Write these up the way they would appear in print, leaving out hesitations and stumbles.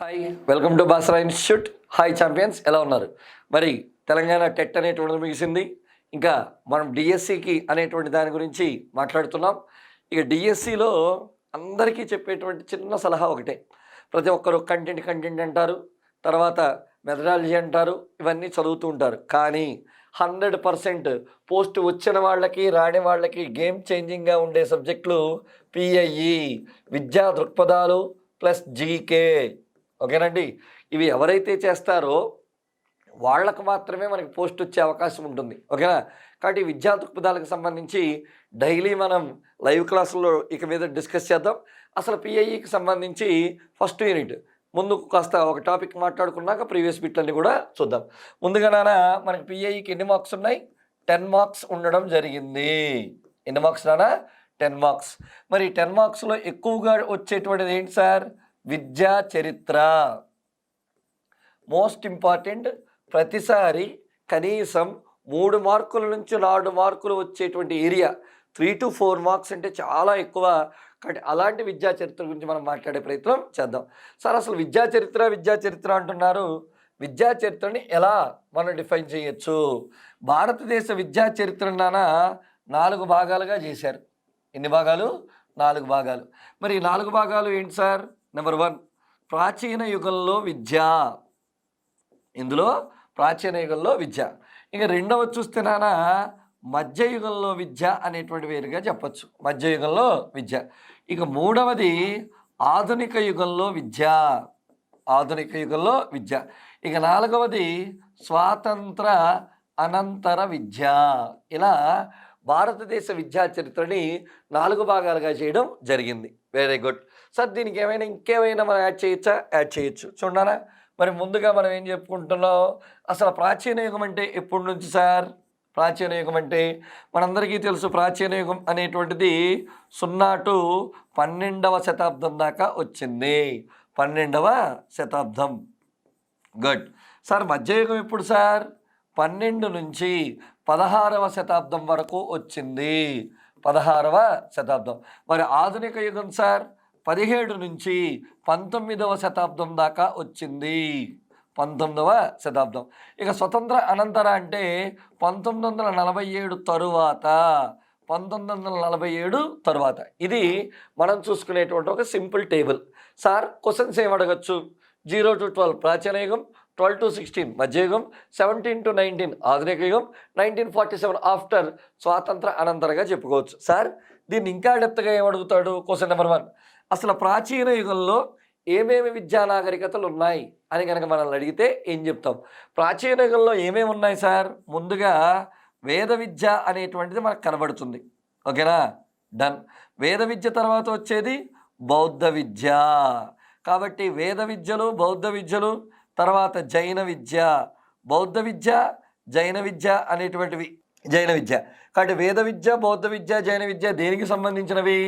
Hi, welcome to Basara institute. Hi champions, ఎలా ఉన్నారు? మరి తెలంగాణ టెట్ అనేటువంటిది ముగిసింది. ఇంకా మనం డిఎస్సికి అనేటువంటి దాని గురించి మాట్లాడుతున్నాం. ఇక డిఎస్సిలో అందరికీ చెప్పేటువంటి చిన్న సలహా ఒకటే. ప్రతి ఒక్కరు కంటెంట్ అంటారు, తర్వాత మెథడాలజీ అంటారు, ఇవన్నీ చదువుతూ ఉంటారు. కానీ 100% పోస్ట్ వచ్చిన వాళ్ళకి రాని వాళ్ళకి గేమ్ చేంజింగ్గా ఉండే సబ్జెక్టులు పిఐఈ, విద్యా దృక్పథాలు ప్లస్ జీకే. ఓకేనండి. ఇవి ఎవరైతే చేస్తారో వాళ్ళకు మాత్రమే మనకి పోస్ట్ వచ్చే అవకాశం ఉంటుంది. ఓకేనా? కాబట్టి విద్యా దృక్పథాలకు సంబంధించి డైలీ మనం లైవ్ క్లాసుల్లో ఇక మీద డిస్కస్ చేద్దాం. అసలు పిఐఈకి సంబంధించి ఫస్ట్ యూనిట్ ముందు కాస్త ఒక టాపిక్ మాట్లాడుకున్నాక ప్రీవియస్ బిట్లన్నీ కూడా చూద్దాం. ముందుగా మనకి పిఐఈకి ఎన్ని మార్క్స్ ఉన్నాయి? 10 మార్క్స్ ఉండడం జరిగింది. ఎన్ని మార్క్స్ 10 మార్క్స్. మరి 10 మార్క్స్లో ఎక్కువగా వచ్చేటువంటిది ఏంటి సార్? విద్యా చరిత్ర. Most important. ప్రతిసారి కనీసం 3 మార్కుల నుంచి 4 మార్కులు వచ్చేటువంటి ఏరియా 3 to 4 మార్క్స్ అంటే చాలా ఎక్కువ. కాబట్టి అలాంటి విద్యా చరిత్ర గురించి మనం మాట్లాడే ప్రయత్నం చేద్దాం. సార్, అసలు విద్యా చరిత్ర అంటున్నారు. విద్యా చరిత్రని ఎలా మనం డిఫైన్ చేయొచ్చు? భారతదేశ విద్యా చరిత్ర 4 భాగాలుగా చేశారు. ఎన్ని భాగాలు? 4 భాగాలు. మరి 4 భాగాలు ఏంటి సార్? నెంబర్ 1, ప్రాచీన యుగంలో విద్య. ఇందులో ప్రాచీన యుగంలో విద్య. ఇక రెండవది చూస్తే మధ్యయుగంలో విద్య అనేటువంటి వేరుగా చెప్పచ్చు. మధ్యయుగంలో విద్య. ఇక మూడవది ఆధునిక యుగంలో విద్య. ఆధునిక యుగంలో విద్య. ఇక నాలుగవది స్వాతంత్ర అనంతర విద్య. ఇలా భారతదేశ విద్యా చరిత్రని 4 భాగాలుగా చేయడం జరిగింది. Very good sir. దీనికి ఇంకేమైనా మనం యాడ్ చేయొచ్చా? యాడ్ చేయొచ్చు. చూడాలా? మరి ముందుగా మనం ఏం చెప్పుకుంటున్నాం? అసలు ప్రాచీన యుగం అంటే ఎప్పటి నుంచి సార్? ప్రాచీన యుగం అంటే మనందరికీ తెలుసు. ప్రాచీన యుగం అనేటువంటిది 0 to 12వ శతాబ్దం దాకా వచ్చింది. 12వ శతాబ్దం. Good sir. మధ్యయుగం ఎప్పుడు సార్? 12 నుంచి 16వ శతాబ్దం వరకు వచ్చింది. 16వ శతాబ్దం. మరి ఆధునిక యుగం సార్ 17 నుంచి 19వ శతాబ్దం దాకా వచ్చింది. 19వ శతాబ్దం. ఇక స్వతంత్ర అనంతర అంటే 1947 తరువాత. 1947 తరువాత. ఇది మనం చూసుకునేటువంటి ఒక సింపుల్ టేబుల్. సార్, క్వశ్చన్స్ ఏమడగచ్చు? 0 to 12 ప్రాచీన యుగం, 12 to 16 మధ్యయుగం, 17 to 19 ఆధునిక యుగం, 1947 ఆఫ్టర్ స్వాతంత్ర అనంతరంగా చెప్పుకోవచ్చు. సార్, దీన్ని ఇంకా డెప్త్గా ఏమడుగుతాడు? క్వశ్చన్ నెంబర్ 1, అసలు ప్రాచీన యుగంలో ఏమేమి విద్యా నాగరికతలు ఉన్నాయి అని కనుక మనల్ని అడిగితే ఏం చెప్తాం? ప్రాచీన యుగంలో ఏమేమి ఉన్నాయి సార్? ముందుగా వేద విద్య అనేటువంటిది మనకు కనబడుతుంది. ఓకేనా? డన్. వేద విద్య తర్వాత వచ్చేది బౌద్ధ విద్య. కాబట్టి వేద విద్యలు, బౌద్ధ విద్యలు, తర్వాత జైన విద్య. బౌద్ధ విద్య, జైన విద్య అనేటువంటివి జైన విద్య. కాబట్టి వేద విద్య, బౌద్ధ విద్య, జైన విద్య దేనికి సంబంధించినవి?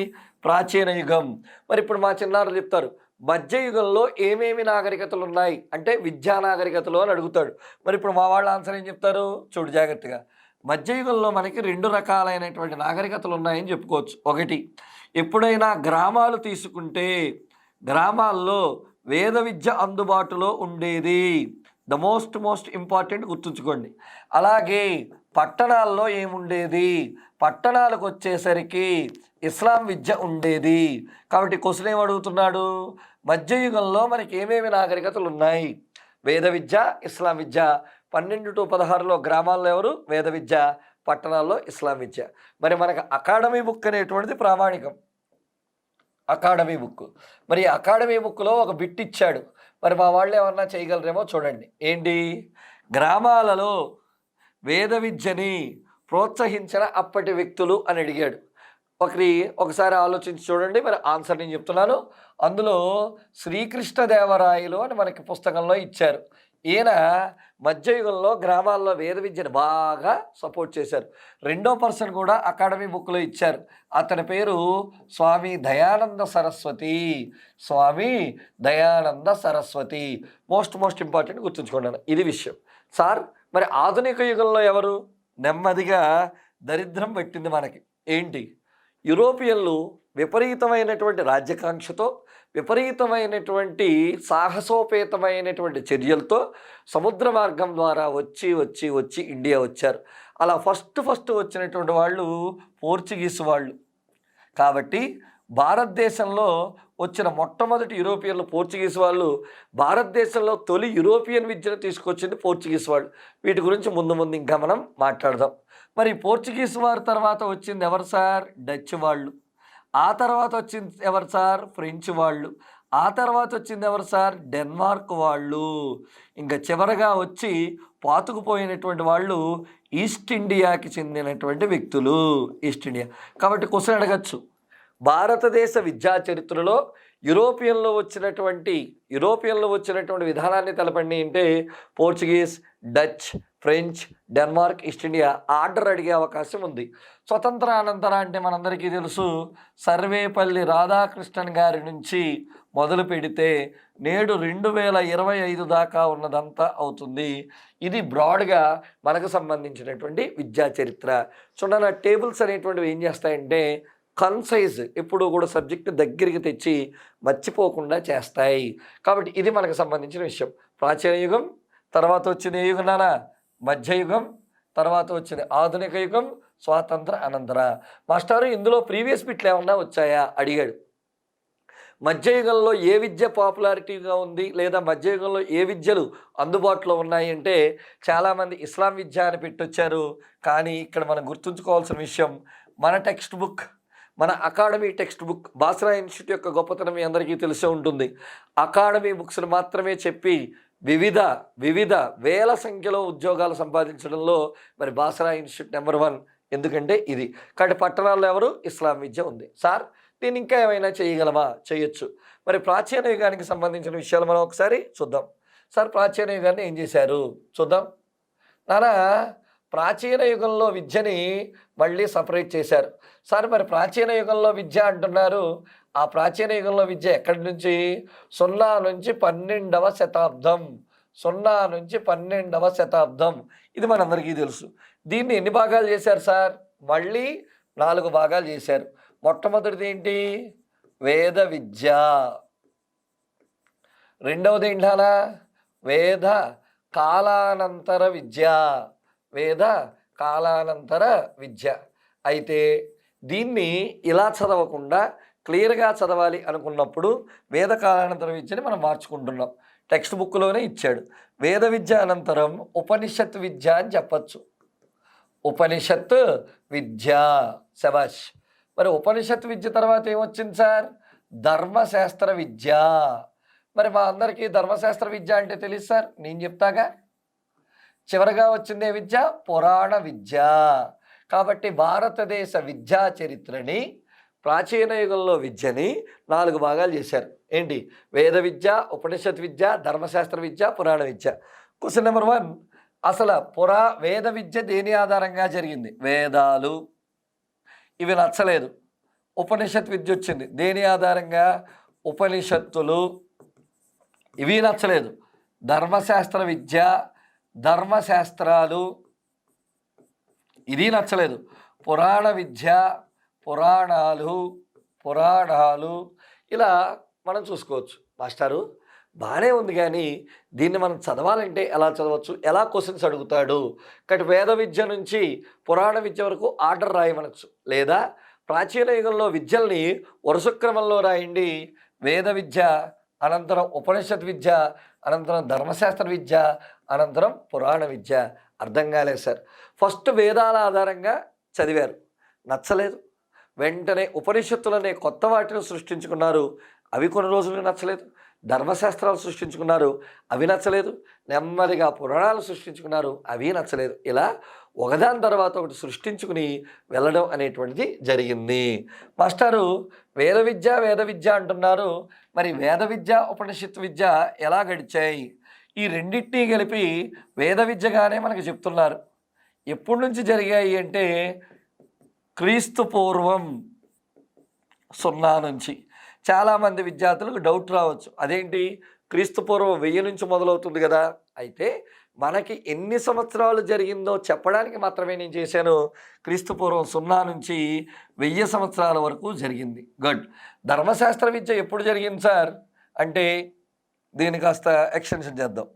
ప్రాచీన యుగం. మరి ఇప్పుడు మా చిన్నారులు చెప్తారు, మధ్యయుగంలో ఏమేమి నాగరికతలు ఉన్నాయి అంటే విద్యా నాగరికతలు అని అడుగుతాడు. మరి ఇప్పుడు మా వాళ్ళ ఆన్సర్ ఏం చెప్తారు? చూడు జాగ్రత్తగా. మధ్యయుగంలో మనకి 2 రకాలైనటువంటి నాగరికతలు ఉన్నాయని చెప్పుకోవచ్చు. ఒకటి, ఎప్పుడైనా గ్రామాలు తీసుకుంటే గ్రామాల్లో వేద విద్య అందుబాటులో ఉండేది. ద మోస్ట్ ఇంపార్టెంట్ గుర్తుంచుకోండి. అలాగే పట్టణాల్లో ఏముండేది? పట్టణాలకు వచ్చేసరికి ఇస్లాం విద్య ఉండేది. కాబట్టి క్వశ్చన్ ఏమడుగుతున్నాడు? మధ్యయుగంలో మనకి ఏమేమి నాగరికతలు ఉన్నాయి? వేద విద్య, ఇస్లాం విద్య. 12 to 16లో గ్రామాల్లో ఎవరు? వేద విద్య, పట్టణాల్లో ఇస్లాం విద్య. మరి మనకు అకాడమీ బుక్ అనేటువంటిది ప్రామాణికం. Academy book. మరి అకాడమీ బుక్లో ఒక బిట్ ఇచ్చాడు. మరి మా వాళ్ళు ఏమన్నా చేయగలరేమో చూడండి. ఏంటి? గ్రామాలలో వేద విద్యని ప్రోత్సహించిన అప్పటి వ్యక్తులు అని అడిగాడు. ఒకసారి ఆలోచించి చూడండి. మరి ఆన్సర్ నేను చెప్తున్నాను. అందులో శ్రీకృష్ణదేవరాయలు అని మనకి పుస్తకంలో ఇచ్చారు. ఈయన మధ్యయుగంలో గ్రామాల్లో వేద విద్యను బాగా సపోర్ట్ చేశారు. 2వ పర్సన్ కూడా అకాడమీ బుక్లో ఇచ్చారు. అతని పేరు స్వామి దయానంద సరస్వతి. స్వామి దయానంద సరస్వతి. మోస్ట్ ఇంపార్టెంట్ గుర్తుంచుకున్నాను. ఇది విషయం. సార్, మరి ఆధునిక యుగంలో ఎవరు? నెమ్మదిగా దరిద్రం పెట్టింది మనకి. ఏంటి? యూరోపియన్లు విపరీతమైనటువంటి రాజ్యకాంక్షతో విపరీతమైనటువంటి సాహసోపేతమైనటువంటి చర్యలతో సముద్ర మార్గం ద్వారా వచ్చి ఇండియా వచ్చారు. అలా ఫస్ట్ వచ్చినటువంటి వాళ్ళు పోర్చుగీస్ వాళ్ళు. కాబట్టి భారతదేశంలో వచ్చిన మొట్టమొదటి యూరోపియన్లు పోర్చుగీస్ వాళ్ళు. భారతదేశంలో తొలి యూరోపియన్ విద్యను తీసుకొచ్చింది పోర్చుగీస్ వాళ్ళు. వీటి గురించి ముందు ఇంకా మనం మాట్లాడదాం. మరి పోర్చుగీస్ వారి తర్వాత వచ్చింది ఎవరు సార్? డచ్ వాళ్ళు. ఆ తర్వాత వచ్చింది ఎవరు సార్? ఫ్రెంచ్ వాళ్ళు. ఆ తర్వాత వచ్చింది ఎవరు సార్? డెన్మార్క్ వాళ్ళు. ఇంకా చివరగా వచ్చి పాతుకుపోయినటువంటి వాళ్ళు ఈస్ట్ ఇండియాకి చెందినటువంటి వ్యక్తులు. East India. కాబట్టి క్వశ్చన్ అడగచ్చు, భారతదేశ విద్యా చరిత్రలో యూరోపియన్లో వచ్చినటువంటి విధానాన్ని తెలపండి అంటే Portuguese, Dutch, French, Denmark, east India order అడిగే అవకాశం ఉంది. స్వతంత్ర అనంతర అంటే మనందరికీ తెలుసు, సర్వేపల్లి రాధాకృష్ణన్ గారి నుంచి మొదలు పెడితే నేడు 2025 దాకా ఉన్నదంతా అవుతుంది. ఇది బ్రాడ్గా మనకు సంబంధించినటువంటి విద్యా చరిత్ర. చూడండి, టేబుల్స్ అనేటువంటివి ఏం చేస్తాయంటే కన్సైజ్ ఎప్పుడు కూడా సబ్జెక్ట్ దగ్గరికి తెచ్చి మర్చిపోకుండా చేస్తాయి. కాబట్టి ఇది మనకు సంబంధించిన విషయం. ప్రాచీన యుగం, తర్వాత వచ్చిన ఏ యుగం నానా? మధ్యయుగం, తర్వాత వచ్చిన ఆధునిక యుగం, స్వాతంత్ర అనంతర. మాస్టారు ఇందులో ప్రీవియస్ బిట్లు ఏమన్నా వచ్చాయా అడిగాడు. మధ్యయుగంలో ఏ విద్య పాపులారిటీగా ఉంది లేదా మధ్యయుగంలో ఏ విద్యలు అందుబాటులో ఉన్నాయి అంటే చాలామంది ఇస్లాం విద్య అని పెట్టొచ్చారు. కానీ ఇక్కడ మనం గుర్తుంచుకోవాల్సిన విషయం, మన టెక్స్ట్ బుక్, మన academy text book, Basara institute యొక్క గొప్పతనం మీ అందరికీ తెలిసే ఉంటుంది. అకాడమీ బుక్స్ని మాత్రమే చెప్పి వివిధ వేల సంఖ్యలో ఉద్యోగాలు సంపాదించడంలో మరి బాసరా ఇన్స్టిట్యూట్ నెంబర్ 1. ఎందుకంటే ఇది. కాబట్టి పట్టణాల్లో ఎవరు? ఇస్లాం విద్య ఉంది. సార్ దీన్ని ఇంకా ఏమైనా చేయగలమా? చేయొచ్చు. మరి ప్రాచీన యుగానికి సంబంధించిన విషయాలు మనం ఒకసారి చూద్దాం. సార్ ప్రాచీన యుగాన్ని ఏం చేశారు చూద్దాం. నానా ప్రాచీన యుగంలో విద్యని మళ్ళీ సపరేట్ చేశారు. సార్ మరి ప్రాచీన యుగంలో విద్య అంటున్నారు, ఆ ప్రాచీన యుగంలో విద్య ఎక్కడి నుంచి? 0 నుంచి 12వ శతాబ్దం. 0 నుంచి 12వ శతాబ్దం. ఇది మనందరికీ తెలుసు. దీన్ని ఎన్ని భాగాలు చేశారు సార్? మళ్ళీ 4 భాగాలు చేశారు. మొట్టమొదటిది ఏంటి? వేద విద్య. రెండవది ఏంటానా? వేద కాలానంతర విద్య. వేద కాలానంతర విద్య. అయితే దీన్ని ఇలా చదవకుండా క్లియర్గా చదవాలి అనుకున్నప్పుడు వేద కాలానంతర విద్యని మనం మార్చుకుంటున్నాం. టెక్స్ట్ బుక్లోనే ఇచ్చాడు. వేద విద్య అనంతరం ఉపనిషత్ విద్య అని చెప్పచ్చు. ఉపనిషత్ విద్య. శబాష్. మరి ఉపనిషత్ విద్య తర్వాత ఏమొచ్చింది సార్? ధర్మశాస్త్ర విద్య. మరి మా అందరికీ ధర్మశాస్త్ర విద్య అంటే తెలియదు సార్, నేను చెప్తాగా. చివరగా వచ్చిందే విద్య? పురాణ విద్య. కాబట్టి భారతదేశ విద్యా చరిత్రని, ప్రాచీన యుగంలో విద్యని 4 భాగాలు చేశారు. ఏంటి? వేద విద్య, ఉపనిషత్ విద్య, ధర్మశాస్త్ర విద్య, పురాణ విద్య. క్వశ్చన్ నెంబర్ 1, అసలు వేద విద్య దేని ఆధారంగా జరిగింది? వేదాలు. ఇవి నచ్చలేదు. ఉపనిషత్ విద్య వచ్చింది. దేని ఆధారంగా? ఉపనిషత్తులు. ఇవి నచ్చలేదు. ధర్మశాస్త్ర విద్య, ధర్మశాస్త్రాలు. ఇది నచ్చలేదు. పురాణ విద్య, పురాణాలు. ఇలా మనం చూసుకోవచ్చు. మాస్టారు బాగానే ఉంది, కానీ దీన్ని మనం చదవాలంటే ఎలా చదవచ్చు? ఎలా క్వశ్చన్స్ అడుగుతాడు? కాబట్టి వేద విద్య నుంచి పురాణ విద్య వరకు ఆర్డర్ రాయమనొచ్చు. లేదా ప్రాచీన యుగంలో విద్యల్ని వరుస క్రమంలో రాయండి. వేద విద్య, అనంతరం ఉపనిషత్ విద్య, అనంతరం ధర్మశాస్త్ర విద్య, అనంతరం పురాణ విద్య. అర్థం కాలేదు సార్. ఫస్ట్ వేదాల ఆధారంగా చదివారు, నచ్చలేదు. వెంటనే ఉపనిషత్తులనే కొత్త వాటిని సృష్టించుకున్నారు. అవి కొన్ని రోజులు నచ్చలేదు. ధర్మశాస్త్రాలు సృష్టించుకున్నారు, అవి నచ్చలేదు. నెమ్మదిగా పురాణాలు సృష్టించుకున్నారు, అవి నచ్చలేదు. ఇలా ఒకదాని తర్వాత ఒకటి సృష్టించుకుని వెళ్ళడం అనేటువంటిది జరిగింది. మాస్టారు వేద విద్య అంటున్నారు. మరి వేద విద్య, ఉపనిషత్తు విద్య ఎలా గడిచాయి? ఈ రెండింటినీ కలిపి వేద విద్యగానే మనకు చెప్తున్నారు. ఎప్పటి నుంచి జరిగాయి అంటే క్రీస్తు పూర్వం 0 నుంచి. చాలామంది విద్యార్థులకు డౌట్ రావచ్చు, అదేంటి క్రీస్తు పూర్వం 1000 నుంచి మొదలవుతుంది కదా. అయితే మనకి ఎన్ని సంవత్సరాలు జరిగిందో చెప్పడానికి మాత్రమే నేను చేశాను. క్రీస్తు పూర్వం 0 నుంచి 1000 సంవత్సరాల వరకు జరిగింది. గుడ్. ధర్మశాస్త్ర విద్య ఎప్పుడు జరిగింది సార్ అంటే దీన్ని కాస్త ఎక్స్టెన్షన్ చేద్దాం.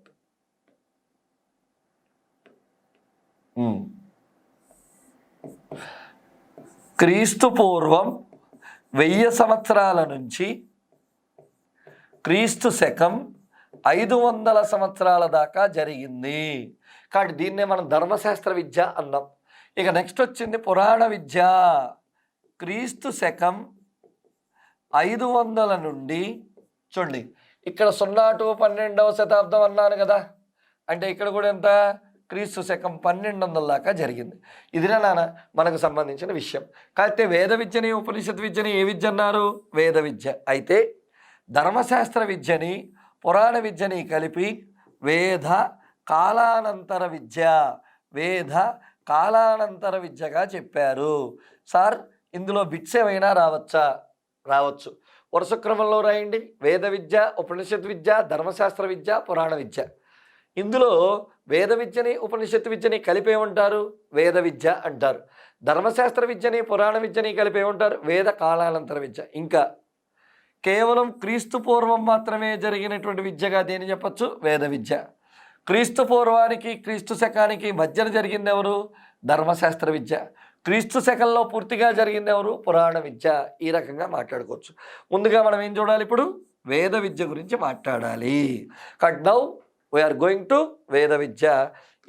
క్రీస్తు పూర్వం 1000 సంవత్సరాల నుంచి క్రీస్తు శకం 500 సంవత్సరాల దాకా జరిగింది. కాబట్టి దీన్నే మనం ధర్మశాస్త్ర విద్య అన్నాం. ఇక నెక్స్ట్ వచ్చింది పురాణ విద్య. క్రీస్తు శకం 500 నుండి చూడండి, ఇక్కడ 0 to 12వ శతాబ్దం అన్నాను కదా, అంటే ఇక్కడ కూడా ఎంత క్రీస్తు శకం 1200 దాకా జరిగింది. ఇదినా నాన్న మనకు సంబంధించిన విషయం. కాకపోతే వేద విద్యని ఉపనిషత్ విద్యని ఏ విద్య అన్నారు? వేద విద్య. అయితే ధర్మశాస్త్ర విద్యని పురాణ విద్యని కలిపి వేద కాలానంతర విద్య, వేద కాలానంతర విద్యగా చెప్పారు. సార్ ఇందులో బిట్స్ ఏమైనా రావచ్చా? రావచ్చు. వరుస క్రమంలో రాయండి. వేద విద్య, ఉపనిషత్ విద్య, ధర్మశాస్త్ర విద్య, పురాణ విద్య. ఇందులో వేద విద్యని ఉపనిషత్తు విద్యని కలిపి ఏమంటారు? వేద విద్య అంటారు. ధర్మశాస్త్ర విద్యని పురాణ విద్యని కలిపి ఏమంటారు? వేద కాలానంతర విద్య. ఇంకా కేవలం క్రీస్తు పూర్వం మాత్రమే జరిగినటువంటి విద్యగా దేని చెప్పచ్చు? వేద విద్య. క్రీస్తు పూర్వానికి క్రీస్తు శకానికి మధ్యన జరిగింది ఎవరు? ధర్మశాస్త్ర విద్య. క్రీస్తు శకంలో పూర్తిగా జరిగింది ఎవరు? పురాణ విద్య. ఈ రకంగా మాట్లాడుకోవచ్చు. ముందుగా మనం ఏం చూడాలి? ఇప్పుడు వేద విద్య గురించి మాట్లాడాలి. Cut now we're going to వేద విద్య.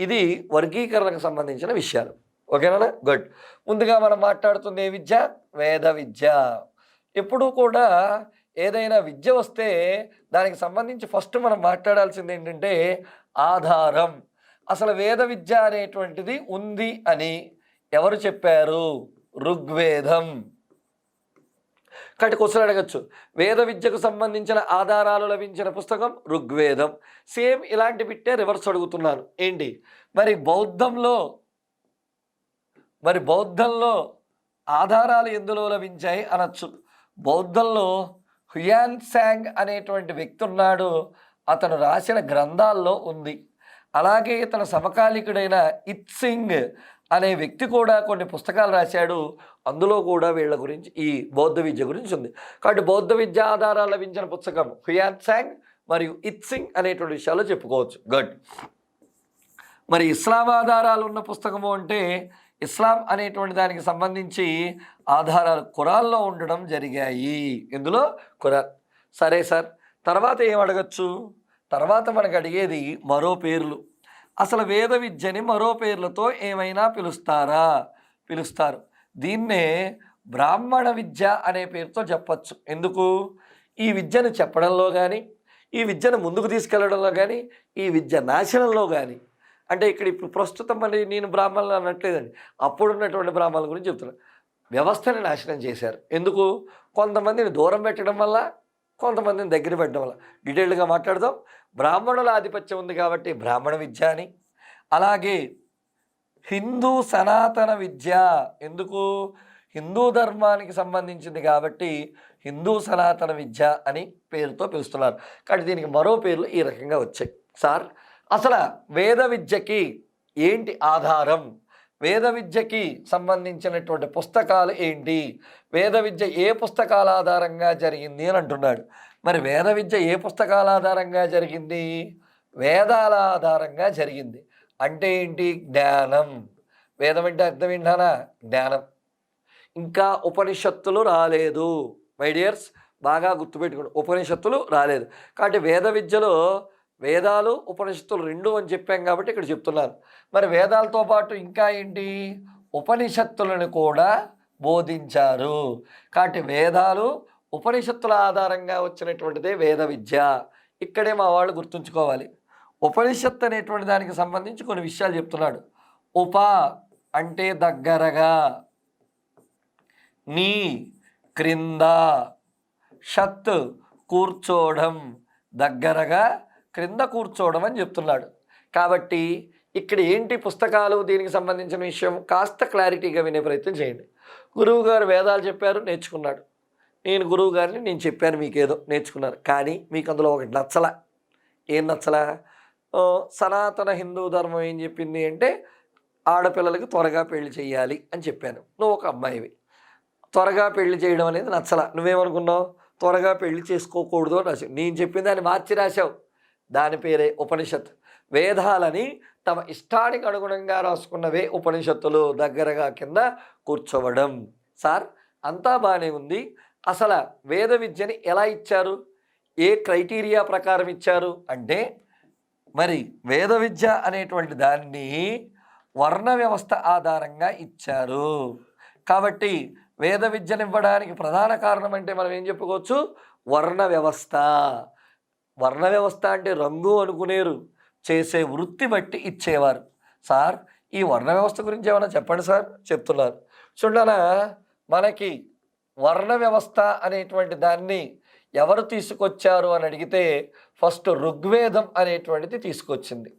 ఇది వర్గీకరణకు సంబంధించిన విషయాలు. ఓకేనా? గుడ్. ముందుగా మనం మాట్లాడుతుంది ఏ విద్య? వేద విద్య. ఎప్పుడూ కూడా ఏదైనా విద్య వస్తే దానికి సంబంధించి ఫస్ట్ మనం మాట్లాడాల్సింది ఏంటంటే ఆధారం. అసలు వేద విద్య అనేటువంటిది ఉంది అని ఎవరు చెప్పారు? ఋగ్వేదం. కాబట్టి క్వశ్చన్ అడగచ్చు, వేద విద్యకు సంబంధించిన ఆధారాలు లభించిన పుస్తకం ఋగ్వేదం. సేమ్ ఇలాంటి బిట్టే రివర్స్ అడుగుతున్నాను. ఏంటి మరి బౌద్ధంలో ఆధారాలు ఎందులో లభించాయి అనొచ్చు. బౌద్ధంలో హ్యుయాన్ సాంగ్ అనేటువంటి వ్యక్తి ఉన్నాడు. అతను రాసిన గ్రంథాల్లో ఉంది. అలాగే ఇతని సమకాలికుడైన ఇత్సింగ్ అనే వ్యక్తి కూడా కొన్ని పుస్తకాలు రాశాడు. అందులో కూడా వీళ్ళ గురించి ఈ బౌద్ధ విద్య గురించి ఉంది. కాబట్టి బౌద్ధ విద్య ఆధారాలు లభించిన పుస్తకం హ్యుయాన్ సాంగ్ మరియు ఇత్సింగ్ అనేటువంటి విషయాలు చెప్పుకోవచ్చు. గుడ్. మరి ఇస్లాం ఆధారాలు ఉన్న పుస్తకము అంటే ఇస్లాం అనేటువంటి దానికి సంబంధించి ఆధారాలు ఖురాన్లో ఉండడం జరిగాయి. ఇందులో ఖురాన్. సరే సార్, తర్వాత ఏం అడగచ్చు? తర్వాత మనకు అడిగేది మరో పేర్లు. అసలు వేద విద్యని మరో పేర్లతో ఏమైనా పిలుస్తారా? పిలుస్తారు. దీన్నే బ్రాహ్మణ విద్య అనే పేరుతో చెప్పచ్చు. ఎందుకు? ఈ విద్యను చెప్పడంలో కానీ, ఈ విద్యను ముందుకు తీసుకెళ్లడంలో కానీ, ఈ విద్య నాశనంలో కానీ, అంటే ఇక్కడ ఇప్పుడు ప్రస్తుతం మరి నేను బ్రాహ్మణులు అనట్లేదండి, అప్పుడున్నటువంటి బ్రాహ్మణుల గురించి చెప్తున్నాను. వ్యవస్థని నాశనం చేశారు. ఎందుకు? కొంతమందిని దూరం పెట్టడం వల్ల, కొంతమందిని దగ్గర పెట్టడం వల్ల. డీటెయిల్డ్గా మాట్లాడదాం. బ్రాహ్మణుల ఆధిపత్యం ఉంది కాబట్టి బ్రాహ్మణ విద్య అని, అలాగే హిందూ సనాతన విద్య. ఎందుకు? హిందూ ధర్మానికి సంబంధించింది కాబట్టి హిందూ సనాతన విద్య అని పేరుతో పిలుస్తున్నారు. కాబట్టి దీనికి మరో పేర్లు ఈ రకంగా వచ్చాయి. సార్ అసలు వేద విద్యకి ఏంటి ఆధారం? వేద విద్యకి సంబంధించినటువంటి పుస్తకాలు ఏంటి? వేద విద్య ఏ పుస్తకాల ఆధారంగా జరిగింది అని అంటున్నాడు. మరి వేద విద్య ఏ పుస్తకాల ఆధారంగా జరిగింది? వేదాల ఆధారంగా జరిగింది. అంటే ఏంటి? జ్ఞానం. వేదం అంటే అర్థం ఏంటనా? జ్ఞానం. ఇంకా ఉపనిషత్తులు రాలేదు. మై డియర్స్ బాగా గుర్తుపెట్టుకోండి, ఉపనిషత్తులు రాలేదు. కాబట్టి వేద విద్యలో వేదాలు ఉపనిషత్తులు రెండు అని చెప్పాం కాబట్టి ఇక్కడ చెప్తున్నాను. మరి వేదాలతో పాటు ఇంకా ఏంటి? ఉపనిషత్తులను కూడా బోధించారు. కాబట్టి వేదాలు ఉపనిషత్తుల ఆధారంగా వచ్చినటువంటిదే వేద విద్య. ఇక్కడే మా వాళ్ళు గుర్తుంచుకోవాలి. ఉపనిషత్తు అనేటువంటి దానికి సంబంధించి కొన్ని విషయాలు చెప్తున్నాడు. ఉప అంటే దగ్గరగా, నీ క్రింద, షత్ కూర్చోవడం, దగ్గరగా క్రింద కూర్చోవడం అని చెప్తున్నాడు. కాబట్టి ఇక్కడ ఏంటి పుస్తకాలు, దీనికి సంబంధించిన విషయం కాస్త క్లారిటీగా వినే ప్రయత్నం చేయండి. గురువు గారు వేదాలు చెప్పారు, నేర్చుకున్నాడు. నేను గురువు గారిని నేను చెప్పాను, మీకేదో నేర్చుకున్నారు. కానీ మీకు అందులో ఒకటి నచ్చల. ఏం నచ్చలా? సనాతన హిందూ ధర్మం ఏం చెప్పింది అంటే ఆడపిల్లలకి త్వరగా పెళ్లి చేయాలి అని చెప్పాను. నువ్వు ఒక అమ్మాయివి. త్వరగా పెళ్లి చేయడం అనేది నచ్చలా. నువ్వేమనుకున్నావు? త్వరగా పెళ్లి చేసుకోకూడదు అని రాసావు. నేను చెప్పిన దాన్ని మార్చి రాశావు. దాని పేరే ఉపనిషత్. వేదాలని తమ ఇష్టానికి అనుగుణంగా రాసుకున్నవే ఉపనిషత్తులు. దగ్గరగా కింద కూర్చోవడం. సార్ అంతా బాగానే ఉంది. అసలు వేద విద్యని ఎలా ఇచ్చారు? ఏ క్రైటీరియా ప్రకారం ఇచ్చారు అంటే, మరి వేద విద్య అనేటువంటి దాన్ని వర్ణ వ్యవస్థ ఆధారంగా ఇచ్చారు. కాబట్టి వేద విద్యను ఇవ్వడానికి ప్రధాన కారణం అంటే మనం ఏం చెప్పుకోవచ్చు? వర్ణ వ్యవస్థ. వర్ణ వ్యవస్థ అంటే రంగు అనుకునేరు, చేసే వృత్తి బట్టి ఇచ్చేవారు. సార్ ఈ వర్ణ వ్యవస్థ గురించి ఏమైనా చెప్పండి సార్. చెప్తున్నారు చూడనా. మనకి వర్ణ వ్యవస్థ అనేటువంటి దాన్ని ఎవరు తీసుకొచ్చారు అని అడిగితే ఫస్ట్ ఋగ్వేదం అనేటువంటిది తీసుకొచ్చింది.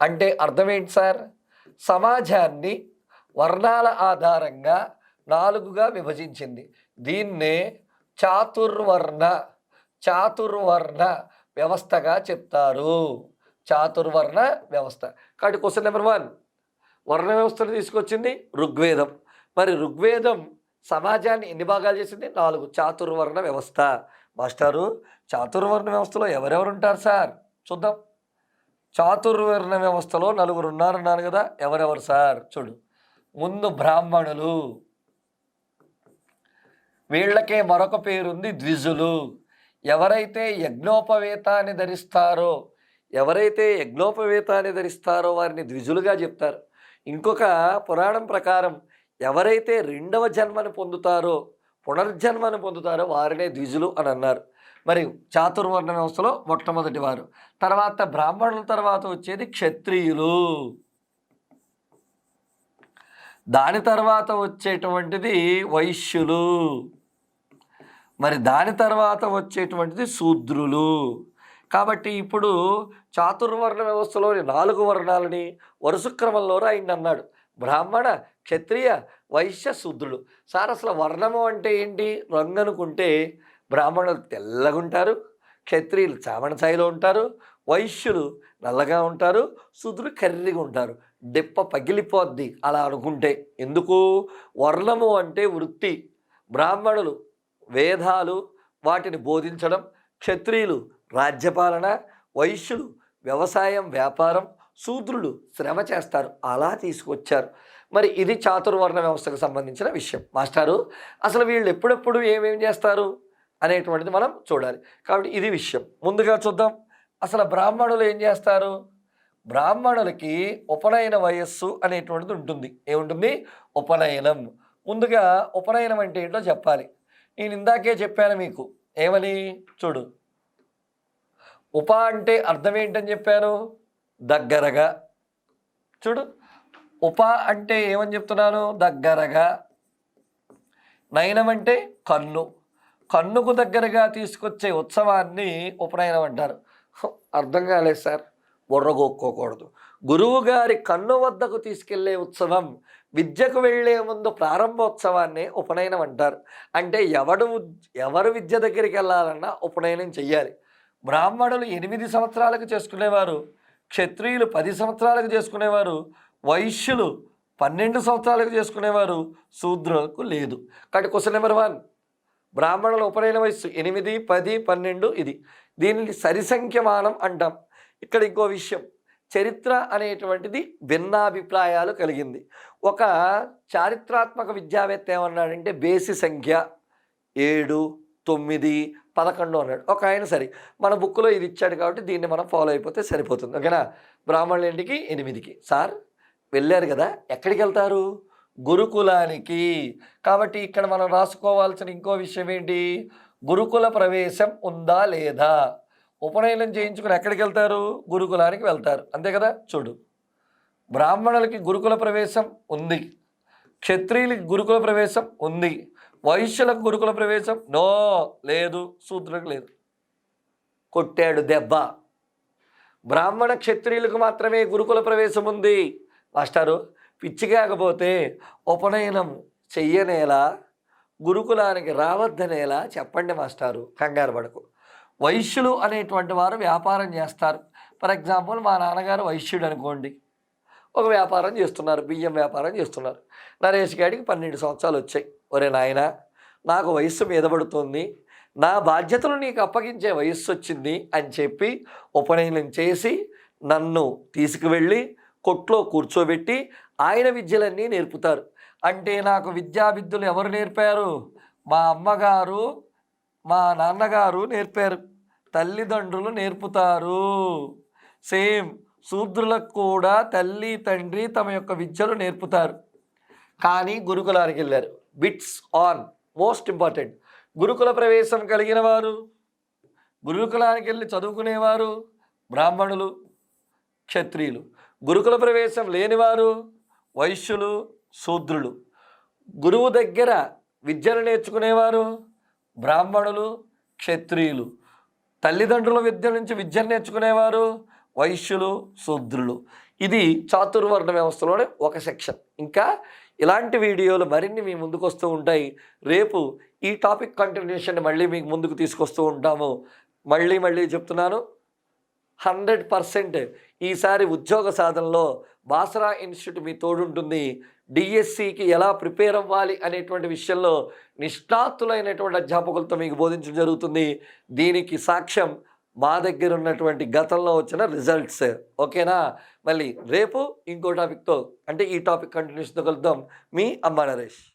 అంటే అర్థం ఏంటి సార్? సమాజాన్ని వర్ణాల ఆధారంగా 4గా విభజించింది. దీన్నే చాతుర్వర్ణ వ్యవస్థగా చెప్తారు. చాతుర్వర్ణ వ్యవస్థ. కాబట్టి క్వశ్చన్ నెంబర్ 1, వర్ణ వ్యవస్థను తీసుకొచ్చింది ఋగ్వేదం. మరి ఋగ్వేదం సమాజాన్ని ఎన్ని భాగాలు చేసింది? 4. చాతుర్వర్ణ వ్యవస్థ. మాస్టారు చాతుర్వర్ణ వ్యవస్థలో ఎవరెవరు ఉంటారు సార్? చూద్దాం. చాతుర్వర్ణ వ్యవస్థలో 4 ఉన్నారన్నారు కదా. ఎవరెవరు సార్? చూడు. ముందు బ్రాహ్మణులు, వీళ్ళకే మరొక పేరుంది ద్విజులు. ఎవరైతే యజ్ఞోపవేతాన్ని ధరిస్తారో వారిని ద్విజులుగా చెప్తారు. ఇంకొక పురాణం ప్రకారం ఎవరైతే రెండవ జన్మను పొందుతారో, పునర్జన్మను పొందుతారో వారినే ద్విజులు అని అన్నారు. మరి చాతుర్వర్ణ వ్యవస్థలో మొట్టమొదటి వారు. తర్వాత బ్రాహ్మణుల తర్వాత వచ్చేది క్షత్రియులు. దాని తర్వాత వచ్చేటువంటిది వైశ్యులు. మరి దాని తర్వాత వచ్చేటువంటిది శూద్రులు. కాబట్టి ఇప్పుడు చాతుర్వర్ణ వ్యవస్థలోని 4 వర్ణాలని వరుస క్రమంలో రాయండి అన్నాడు. బ్రాహ్మణ, క్షత్రియ, వైశ్య, శూద్రులు. సార్ అసలు వర్ణము అంటే ఏంటి? రంగు అనుకుంటే బ్రాహ్మణులు తెల్లగుంటారు, క్షత్రియులు చామన ఛాయలో ఉంటారు, వైశ్యులు నల్లగా ఉంటారు, శూద్రులు కర్రీగా ఉంటారు. దెప్ప పగిలిపోద్ది అలా అనుకుంటే. ఎందుకు? వర్ణము అంటే వృత్తి. బ్రాహ్మణులు వేదాలు వాటిని బోధించడం, క్షత్రియులు రాజ్యపాలన, వైశ్యులు వ్యవసాయం వ్యాపారం, శూద్రులు శ్రమ చేస్తారు. అలా తీసుకొచ్చారు. మరి ఇది చాతుర్వర్ణ వ్యవస్థకు సంబంధించిన విషయం. మాస్టారు అసలు వీళ్ళు ఎప్పుడెప్పుడు ఏమేమి చేస్తారు అనేటువంటిది మనం చూడాలి. కాబట్టి ఇది విషయం. ముందుగా చూద్దాం. అసలు బ్రాహ్మణులు ఏం చేస్తారు? బ్రాహ్మణులకి ఉపనయన వయస్సు అనేటువంటిది ఉంటుంది. ఏముంటుంది? ఉపనయనం. ముందుగా ఉపనయనం అంటే ఏంటో చెప్పాలి. నేను ఇందాకే చెప్పాను మీకు. ఏమని? చూడు. ఉప అంటే అర్థం ఏంటని చెప్పాను? దగ్గరగా. చూడు, ఉప అంటే ఏమని చెప్తున్నాను? దగ్గరగా. నయనం అంటే కన్ను. కన్నుకు దగ్గరగా తీసుకొచ్చే ఉత్సవాన్ని ఉపనయనం అంటారు. అర్థం కాలేదు సార్. బుర్రగొక్కోకూడదు. గురువు గారి కన్ను వద్దకు తీసుకెళ్లే ఉత్సవం, విద్యకు వెళ్లే ముందు ప్రారంభోత్సవాన్ని ఉపనయనం అంటారు. అంటే ఎవరు విద్య దగ్గరికి వెళ్ళాలన్నా ఉపనయనం చెయ్యాలి. బ్రాహ్మణులు 8 సంవత్సరాలకు చేసుకునేవారు, క్షత్రియులు 10 సంవత్సరాలకు చేసుకునేవారు, వైశ్యులు 12 సంవత్సరాలకు చేసుకునేవారు, శూద్రులకు లేదు. కాబట్టి క్వశ్చన్ నెంబర్ 1, బ్రాహ్మణుల ఉపనయన వయస్సు 8, 10, 12 ఇది. దీనిని సరిసంఖ్యమానం అంటాం. ఇక్కడ ఇంకో విషయం, చరిత్ర అనేటువంటిది భిన్నాభిప్రాయాలు కలిగింది. ఒక చారిత్రాత్మక విద్యావేత్త ఏమన్నాడంటే బేసి సంఖ్య 7, 9, 11 అన్నాడు. ఒక ఆయన సరే మన బుక్లో ఇది ఇచ్చాడు కాబట్టి దీన్ని మనం ఫాలో అయిపోతే సరిపోతుంది. ఓకేనా? బ్రాహ్మణుల ఇంటికి 8కి. సార్ వెళ్ళారు కదా, ఎక్కడికి వెళ్తారు? గురుకులానికి. కాబట్టి ఇక్కడ మనం రాసుకోవాల్సిన ఇంకో విషయం ఏంటి? గురుకుల ప్రవేశం ఉందా లేదా. ఉపనయనం చేయించుకుని ఎక్కడికి వెళ్తారు? గురుకులానికి వెళ్తారు. అంతే కదా. చూడు, బ్రాహ్మణులకి గురుకుల ప్రవేశం ఉంది, క్షత్రియులకి గురుకుల ప్రవేశం ఉంది, వైశ్యులకు గురుకుల ప్రవేశం లేదు, శూద్రులకు లేదు. కొట్టాడు దెబ్బ. బ్రాహ్మణ క్షత్రియులకు మాత్రమే గురుకుల ప్రవేశం ఉంది. మాస్టారు పిచ్చి కాకపోతే ఉపనయనం చెయ్యనేలా, గురుకులానికి రావద్దనేలా చెప్పండి మాస్టారు. కంగారు పడకు. వైశ్యులు అనేటువంటి వారు వ్యాపారం చేస్తారు. ఫర్ ఎగ్జాంపుల్ మా నాన్నగారు వైశ్యుడు అనుకోండి, ఒక వ్యాపారం చేస్తున్నారు, బియ్యం వ్యాపారం చేస్తున్నారు. నరేష్ గారికి 12 సంవత్సరాలు వచ్చాయి. ఒరే నాయనా, నాకు వయస్సు మీద పడుతుంది, నా బాధ్యతలు నీకు అప్పగించే వయస్సు వచ్చింది అని చెప్పి ఉపనయనం చేసి నన్ను తీసుకువెళ్ళి కొట్లో కూర్చోబెట్టి ఆయన విద్యలన్నీ నేర్పుతారు. అంటే నాకు విద్యావిద్యలు ఎవరు నేర్పారు? మా అమ్మగారు, మా నాన్నగారు నేర్పారు, తల్లిదండ్రులు నేర్పుతారు. సేమ్ శూద్రులకు కూడా తల్లి తండ్రి తమ యొక్క విద్యలు నేర్పుతారు. కానీ గురుకులానికి వెళ్ళారు. Bits on most important. గురుకుల ప్రవేశం కలిగిన వారు, గురుకులానికి వెళ్ళి చదువుకునేవారు బ్రాహ్మణులు, క్షత్రియులు. గురుకుల ప్రవేశం లేనివారు వైశ్యులు, శూద్రులు. గురువు దగ్గర విద్యను నేర్చుకునేవారు బ్రాహ్మణులు, క్షత్రియులు. తల్లిదండ్రుల విద్య నుంచి విద్యను నేర్చుకునేవారు వైశ్యులు, శూద్రులు. ఇది చాతుర్వర్ణ వ్యవస్థలోనే ఒక సెక్షన్. ఇంకా ఇలాంటి వీడియోలు మరిన్ని మీ ముందుకు వస్తూ ఉంటాయి. రేపు ఈ టాపిక్ కంటిన్యూషన్ మళ్ళీ మీకు ముందుకు తీసుకొస్తూ ఉంటాము. మళ్ళీ చెప్తున్నాను, 100% ఈసారి ఉద్యోగ సాధనలో బాసరా ఇన్స్టిట్యూట్ మీ తోడుంటుంది. డిఎస్సికి ఎలా ప్రిపేర్ అవ్వాలి అనేటువంటి విషయంలో నిష్ణాతులైనటువంటి అధ్యాపకులతో మీకు బోధించడం జరుగుతుంది. దీనికి సాక్ష్యం మా దగ్గర ఉన్నటువంటి గతంలో వచ్చిన రిజల్ట్స్. ఓకేనా? మళ్ళీ రేపు ఇంకో టాపిక్తో, అంటే ఈ టాపిక్ కంటిన్యూషన్తో కలుద్దాం. మీ అమ్మా నరేష్.